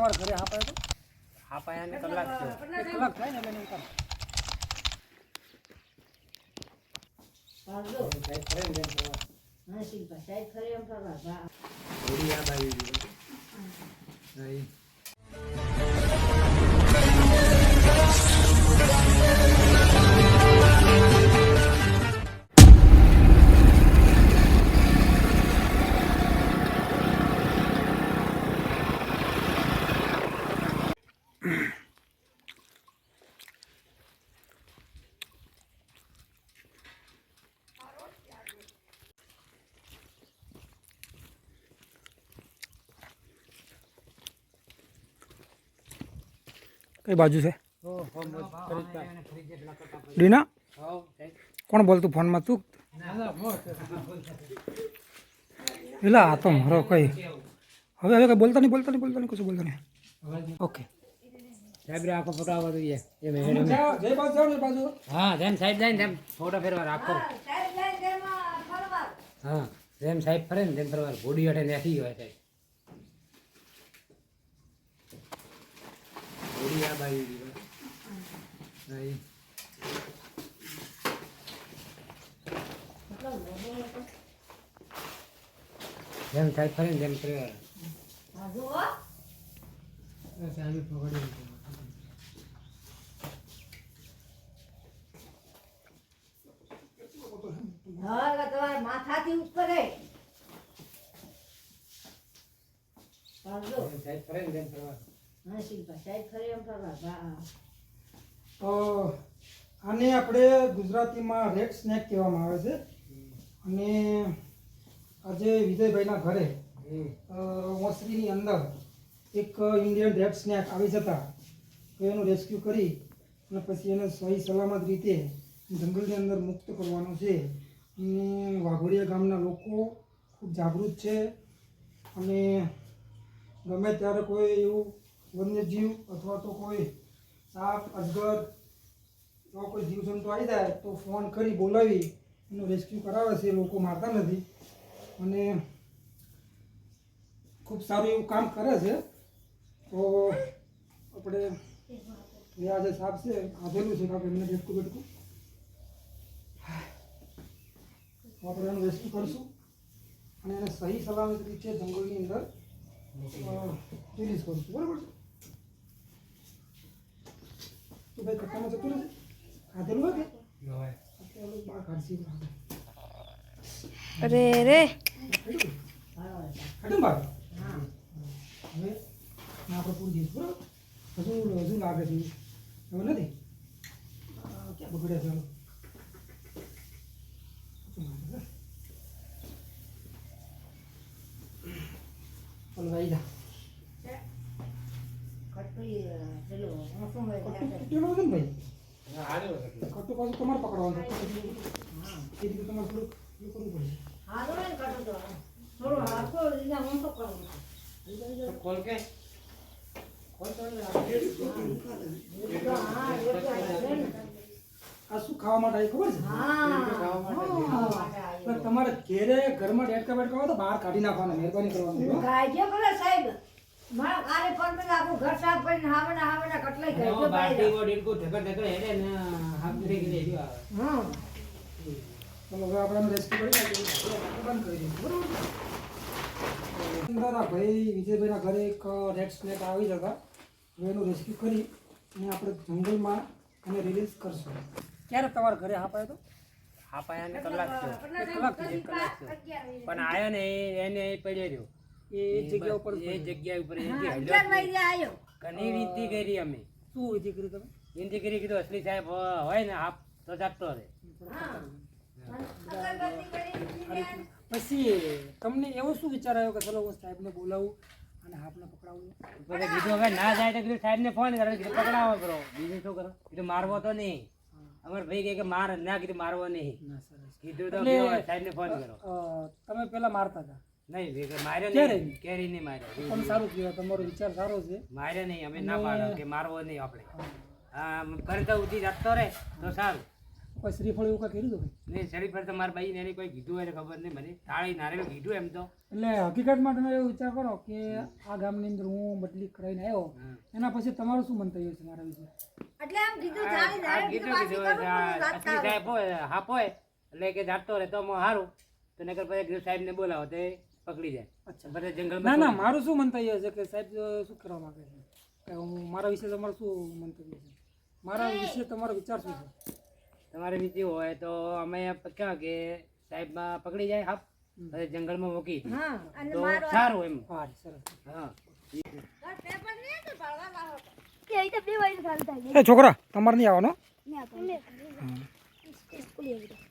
તમારા ઘરે હા પાયો તો હા પાયા ને કલાક થયો. કલાક થાય ને એટલે એને ઉતારો. સાહેબ ફરે ને જેમ ફરવા. હા શિલ્પા સાહેબ ખરે એમ કરવા બા થોડી યાદ આવી ગઈ. નહીં. કઈ બાજુ છે ઓ હો મોજ કરી અને ફરી જે પેલા કરતા પછી. રીના હાઉ સાહેબ. કોણ બોલતું ફોનમાં તું ના ના મોજ. એલા આ તો મારો કઈ હવે હવે કઈ બોલતા નહીં કશું બોલતા નહીં ઓકે સાહેબ રે આખો ફોટો આવવા જોઈએ. એ મેં જય બાજુ જાઓ ને બાજુ હા જેમ સાહેબ જાય ને તેમ ફોટો ફેરવા રાખો. સાહેબ જાય તેમાં ફરવા હા જેમ સાહેબ ફરે ને તેમ ફરવા ઘોડી અડે નાખી હોય સાહેબ. ઘોડી યાદ આવી ગઈ. નહીં. જેમ સાહેબ ફરે ને તેમ ફરવા. બાજુ હો સાહેબ પકડી. હા તમારે માથાથી ઉપર હે બાજુ સાહેબ ફરે ને તેમ ફરવા. હા શિલ્પા સાહેબ ખરે એમ કરવા બા તો આને આપણે ગુજરાતીમાં રેડ સ્નેક કહેવામાં આવે છે અને આજે વિજયભાઈના ઘરે ઓસરીની અંદર એક ઇન્ડિયન રેડ સ્નેક આવી જતા તો એનું રેસ્ક્યુ કરી અને પછી એને સહી સલામત રીતે જંગલની અંદર મુક્ત કરવાનો છે અને વાઘોડિયા ગામના લોકો ખૂબ જાગૃત છે અને ગમે ત્યારે કોઈ એવું વન્યજીવ અથવા તો કોઈ સાપ અજગર અથવા કોઈ જીવજંતુ આવી જાય તો ફોન કરી બોલાવી એનું રેસ્ક્યુ કરાવે છે લોકો મારતા નથી અને ખૂબ સારું એવું કામ કરે છે તો આપણે એ આજે સાપ છે આવેલું છે કારણ કે એમને બેઠકું આપણે એનું રેસ્ક્યુ કરીશું અને એને સહી સલામત રીતે જંગલની અંદર રિલીઝ કરીશું બરાબર છે તો ભાઈ કટ્ટામાં જતું રહેશે ખાધેલું હોય કે અત્યારે બહાર કાઢશે અરે રે ખાધું બહાર હવે આપણે પૂરી જઈશું બરાબર હજુ લાગે છે હવે નથી ક્યાં બગડે છે ચાલો ભાઈ જા કટલી પેલો મોસમ હોય કેળો છે ને ભાઈ હા હાલ્યો છે. કટ્ટું પાછું તમારે પકડવાનું છે એ રીતે તમારે થોડુંક એ કરવું પડશે હાલો ને કટો તો થોડો હાથો લીધા મોટો કરવો ખોલ કે હા એટલે આ શું ખાવા માટે આવી ખબર છે પણ તમારે ઘેરે ઘરમાં ડેટકા બેટકા હોય તો બહાર કાઢી નાખવાના મહેરબાની કરવાની હો. ગાયજો કરે સાહેબ મારા કારે પણ પેલા આપણું ઘર સાફ કરીને હાવના કટલાઈ ગાયજો બાટી પાડી બોડી કો ઢગર હેડે ને હાથ દે કે દેજો આવે. હા ચલો હવે આપણે રેસ્ક્યુ કરી નાખીએ બંધ કરી દઈશું બરાબર દાદા ભાઈ વિજયભાઈના ઘરે એક રેડ સ્નેક આવી જતા હવે એનું રેસ્ક્યુ કરી અને આપણે જંગલમાં એને રિલીઝ કરશું ક્યારે તમારા ઘરે હા પાયો તો હા પાયા ને કલાક થયો. કલાક થઈ એક કલાક થયો. પણ આયો ને એને પડ્યો રહ્યો. એ જગ્યા ઉપર એ જગ્યા ઉપર એ હા, જે 11 વાગે આવ્યો ઘણી વિનંતી કરી અમે. શું વિધિ કરી તમે વિનંતી કરી કીધું અસલી સાહેબ હોય ને આપ તો જાગતો રહે. અગરબત્તી કરી પછી તમને એવો શું વિચાર આવ્યો કે ચલો હું સાહેબને બોલાવું અને હાથને પકડાવું પછી કીધું હવે ના જાય તો કીધું સાહેબને ફોન કરે કીધું પકડાવો કરો બીજું શું કરો કીધું મારવો તો નહીં. અમારે ભાઈ કહે કે માર ના કીધું મારવો નહીં. ના સરસ કીધું તો એટલે- સાહેબને ફોન કરો. તમે પેલા મારતા હતા નહીં માર્યો ક્યારે? નહીં કેરી નહીં માર્યો પણ સારું કહેવાય તમારો વિચાર સારો છે માર્યો નહીં અમે ના પાડો કે મારવો નહીં આપણે હા કરતા ઉઠી જતો રહે તો સારું કોઈ શ્રીફળ એવું કાંઈ કર્યું હતું ભાઈ? ને શરીર પર તો મારા ભાઈ એને કોઈ કીધું હોય ને ખબર નહીં મને તાળી નારેલું કીધું એમ તો એટલે હકીકતમાં તમે એવો વિચાર કરો કે આ ગામની અંદર હું બદલી કરાવીને આવ્યો એના પછી તમારું શું મંતવ્ય છે મારા વિશે? એટલે આમ કીધું થાળી ધારે કીધું કીધું કીધું પાછી કરું આ વાત અસલી કરો. સાહેબ હોય હાપ હોય એટલે કે જાતો રહે તો સારું તો નકર પછી ગીર સાહેબ ને બોલાવો તે પકડી જાય અચ્છા. બધા જંગલમાં ના ના મારું શું મંતવ્ય છે કે સાહેબ શું કરવા માંગે છે કે હું મારા વિશે તમારું શું મંતવ્ય છે? મારા વિશે તમારો વિચાર શું છે? તમારે બીજી હોય તો અમે ક્યાં કે સાહેબમાં પકડી જાય હાપ પછી જંગલમાં મૂકી દે. હા અને તો મારો સારું એમ હા સરસ. હા પેપર નહીં તો ભરવા લાવો તો. કે અહીં તો બે વાગે ચાલુ થાય એ છોકરા તમારે નહીં આવવાનો? ને આપણે સ્કૂલ એ બધું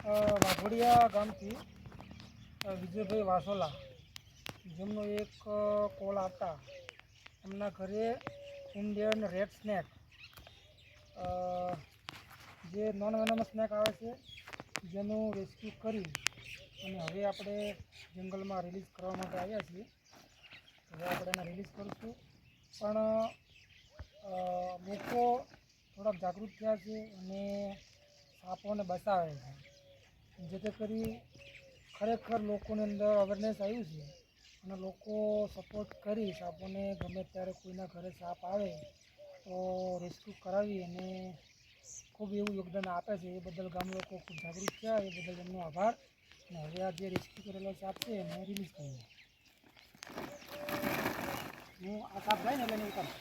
વાઘોડિયા ગામથી વિજયભાઈ વાસોલા જેમનો એક કોલ આવતા એમના ઘરે ઇન્ડિયન રેડ સ્નેક જે નોન વેનમસ સ્નેક આવે છે જેનું રેસ્ક્યુ કરી અને હવે આપણે જંગલમાં રિલીઝ કરવા માટે આવ્યા છીએ. હવે આપણે એને રિલીઝ કરીશું પણ લોકો થોડાક જાગૃત થયા છે અને સાપોને બચાવે છે જેથી કરી ખરેખર લોકોની અંદર અવેરનેસ આવ્યું છે અને લોકો સપોર્ટ કરી સાપોને ગમે ત્યારે કોઈના ઘરે સાપ આવે તો રેસ્ક્યુ કરાવી અને ખૂબ એવું યોગદાન આપે છે. એ બદલ ગામ લોકો ખૂબ જાગૃત થયા, એ બદલ એમનો આભાર. અને હવે આ જે રેસ્ક્યુ કરેલો સાપ છે એને રિલીઝ કર્યો. હું આ સાપ જાય ને એટલે એને ઉતારું.